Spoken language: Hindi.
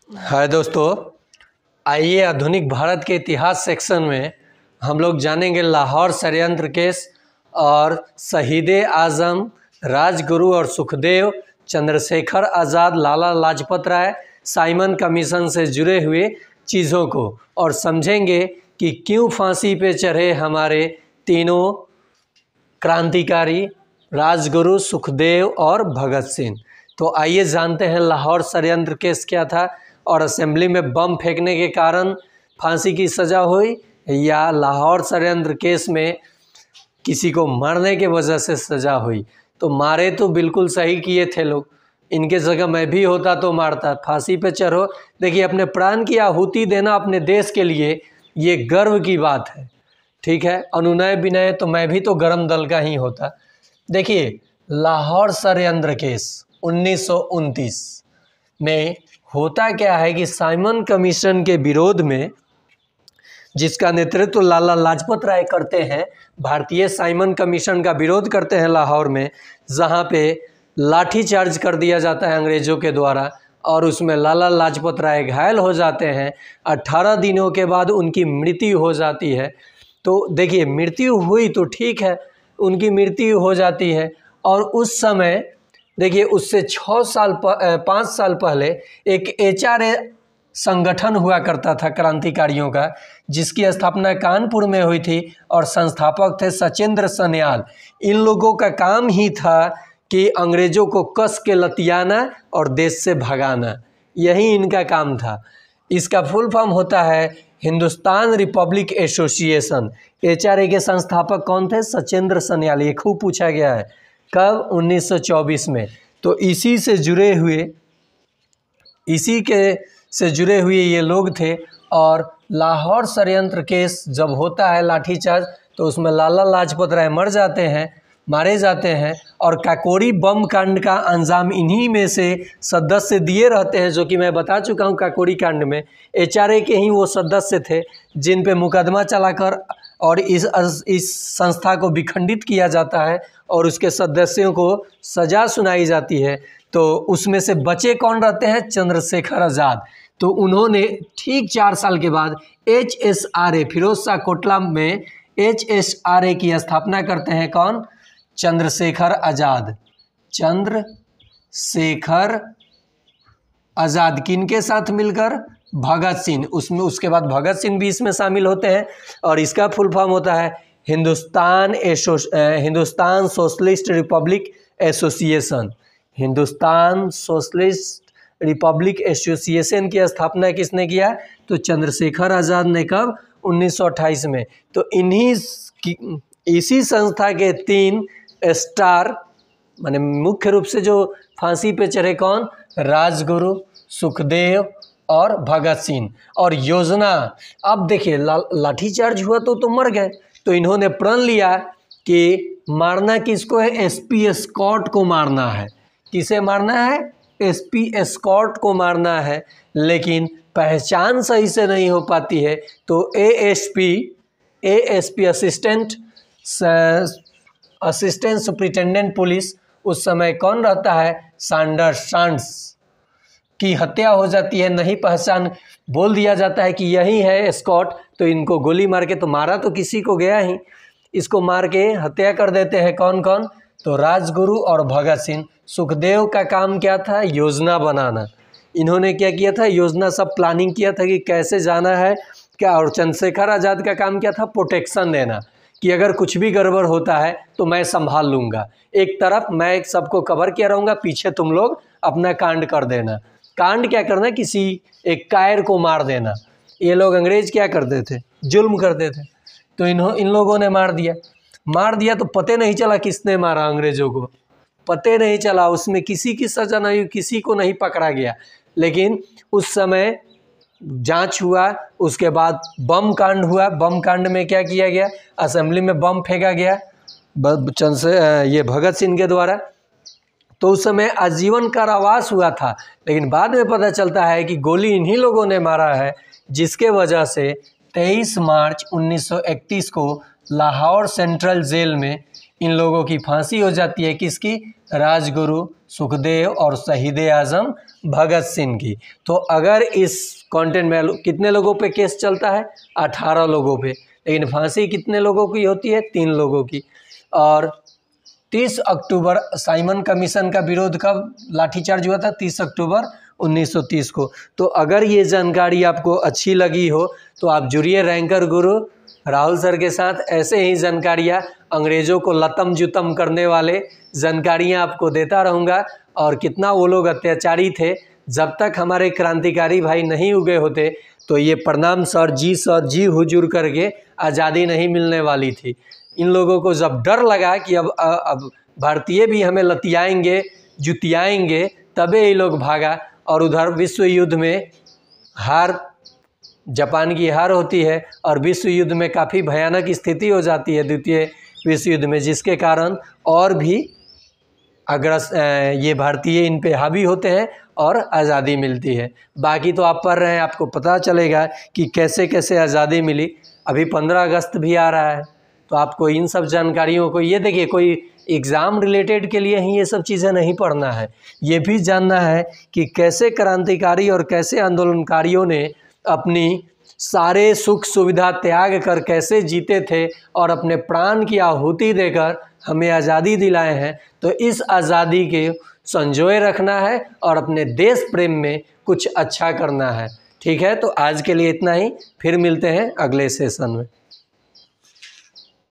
हाय दोस्तों, आइए आधुनिक भारत के इतिहास सेक्शन में हम लोग जानेंगे लाहौर षड्यंत्र केस और शहीद आज़म राजगुरु और सुखदेव, चंद्रशेखर आज़ाद, लाला लाजपत राय, साइमन कमीशन से जुड़े हुए चीज़ों को, और समझेंगे कि क्यों फांसी पे चढ़े हमारे तीनों क्रांतिकारी राजगुरु, सुखदेव और भगत सिंह। तो आइए जानते हैं लाहौर षड्यंत्र केस क्या था और असेंबली में बम फेंकने के कारण फांसी की सज़ा हुई या लाहौर षड्यंत्र केस में किसी को मारने के वजह से सज़ा हुई। तो मारे तो बिल्कुल सही किए थे लोग, इनके जगह मैं भी होता तो मारता। फांसी पे चढ़ो, देखिए अपने प्राण की आहुति देना अपने देश के लिए ये गर्व की बात है, ठीक है। अनुनय विनय तो मैं भी तो गरम दल का ही होता। देखिए लाहौर षड्यंत्र केस 1929 में होता क्या है कि साइमन कमीशन के विरोध में, जिसका नेतृत्व लाला लाजपत राय करते हैं, भारतीय साइमन कमीशन का विरोध करते हैं लाहौर में, जहां पे लाठीचार्ज कर दिया जाता है अंग्रेज़ों के द्वारा और उसमें लाला लाजपत राय घायल हो जाते हैं। 18 दिनों के बाद उनकी मृत्यु हो जाती है। तो देखिए मृत्यु हुई तो ठीक है, उनकी मृत्यु हो जाती है और उस समय देखिए उससे 5 साल पहले एक HRA संगठन हुआ करता था क्रांतिकारियों का, जिसकी स्थापना कानपुर में हुई थी और संस्थापक थे सचेंद्र सन्याल। इन लोगों का काम ही था कि अंग्रेज़ों को कस के लतियाना और देश से भगाना, यही इनका काम था। इसका फुल फॉर्म होता है हिंदुस्तान रिपब्लिक एसोसिएशन। HRA के संस्थापक कौन थे? सचेंद्र सन्याल। ये खूब पूछा गया है। कब? 1924 में। तो इसी से जुड़े हुए ये लोग थे। और लाहौर षड्यंत्र केस जब होता है लाठीचार्ज, तो उसमें लाला लाजपत राय मारे जाते हैं और काकोरी बम कांड का अंजाम इन्हीं में से सदस्य दिए रहते हैं, जो कि मैं बता चुका हूं। काकोरी कांड में HRA के ही वो सदस्य थे जिन पे मुकदमा चलाकर और इस संस्था को विखंडित किया जाता है और उसके सदस्यों को सज़ा सुनाई जाती है। तो उसमें से बचे कौन रहते हैं? चंद्रशेखर आज़ाद। तो उन्होंने ठीक 4 साल के बाद HSRA, फिरोज शाह कोटला में HSRA की स्थापना करते हैं। कौन? चंद्रशेखर आज़ाद। चंद्रशेखर आज़ाद किनके साथ मिलकर? भगत सिंह। उसके बाद भगत सिंह भी इसमें शामिल होते हैं और इसका फुल फॉर्म होता है Hindustan socialist Republic association. Hindustan socialist Republic association की स्थापना किसने किया? तो चंद्रशेखर आज़ाद ने। कब? 1928 में। तो इसी संस्था के 3 स्टार, माने मुख्य रूप से जो फांसी पे चढ़े, कौन? राजगुरु, सुखदेव और भगत सिंह। और योजना, अब देखिए लाठीचार्ज हुआ तो मर गए, तो इन्होंने प्रण लिया कि मारना किसको है? SP एस्कॉर्ट को मारना है। किसे मारना है? SP एस्कॉर्ट को मारना है। लेकिन पहचान सही से नहीं हो पाती है, तो ASP असिस्टेंट सुपरिटेंडेंट पुलिस, उस समय कौन रहता है? सांडर्स की हत्या हो जाती है। नहीं पहचान, बोल दिया जाता है कि यही है एस्कॉर्ट, तो इनको गोली मार के, तो मारा तो किसी को गया ही, इसको मार के हत्या कर देते हैं। कौन कौन? तो राजगुरु और भगत सिंह। सुखदेव का काम क्या था? योजना बनाना। इन्होंने क्या किया था? योजना, सब प्लानिंग किया था कि कैसे जाना है क्या। और चंद्रशेखर आज़ाद का काम क्या था? प्रोटेक्शन देना, कि अगर कुछ भी गड़बड़ होता है तो मैं संभाल लूँगा, एक तरफ मैं सबको कवर किया रहूँगा, पीछे तुम लोग अपना कांड कर देना। कांड क्या करना? किसी एक कायर को मार देना। ये लोग अंग्रेज क्या करते थे? जुल्म करते थे। तो इन लोगों ने मार दिया तो पते नहीं चला किसने मारा। अंग्रेजों को पते नहीं चला, उसमें किसी की सजा नहीं हुई, किसी को नहीं पकड़ा गया। लेकिन उस समय जांच हुआ, उसके बाद बम कांड हुआ। बम कांड में क्या किया गया? असेंबली में बम फेंका गया ये भगत सिंह के द्वारा। तो उस समय आजीवन कारावास हुआ था, लेकिन बाद में पता चलता है कि गोली इन्हीं लोगों ने मारा है, जिसके वजह से 23 मार्च 1931 को लाहौर सेंट्रल जेल में इन लोगों की फांसी हो जाती है। किसकी? राजगुरु, सुखदेव और शहीद आजम भगत सिंह की। तो अगर इस कंटेंट में कितने लोगों पे केस चलता है? 18 लोगों पे, लेकिन फांसी कितने लोगों की होती है? 3 लोगों की। और 30 अक्टूबर साइमन कमीशन का विरोध कब लाठीचार्ज हुआ था? 30 अक्टूबर 1930 को। तो अगर ये जानकारी आपको अच्छी लगी हो तो आप जुड़िए रैंकर गुरु राहुल सर के साथ। ऐसे ही जानकारियाँ, अंग्रेज़ों को लतम जुतम करने वाले जानकारियाँ आपको देता रहूँगा। और कितना वो लोग अत्याचारी थे, जब तक हमारे क्रांतिकारी भाई नहीं उगे होते तो ये प्रणाम सर जी हुजूर करके आज़ादी नहीं मिलने वाली थी। इन लोगों को जब डर लगा कि अब भारतीय भी हमें लतियाएंगे, जुतियाएंगे, तबे ये लोग भागा। और उधर विश्व युद्ध में जापान की हार होती है और विश्व युद्ध में काफ़ी भयानक स्थिति हो जाती है द्वितीय विश्व युद्ध में, जिसके कारण और भी ये भारतीय इन पे हावी होते हैं और आज़ादी मिलती है। बाकी तो आप पढ़ रहे हैं, आपको पता चलेगा कि कैसे कैसे आज़ादी मिली। अभी 15 अगस्त भी आ रहा है, तो आपको इन सब जानकारियों को, ये देखिए, कोई एग्ज़ाम रिलेटेड के लिए ही ये सब चीज़ें नहीं पढ़ना है, ये भी जानना है कि कैसे क्रांतिकारी और कैसे आंदोलनकारियों ने अपनी सारे सुख सुविधा त्याग कर कैसे जीते थे और अपने प्राण की आहुति देकर हमें आज़ादी दिलाए हैं। तो इस आज़ादी के संजोए रखना है और अपने देश प्रेम में कुछ अच्छा करना है। ठीक है, तो आज के लिए इतना ही, फिर मिलते हैं अगले सेशन में।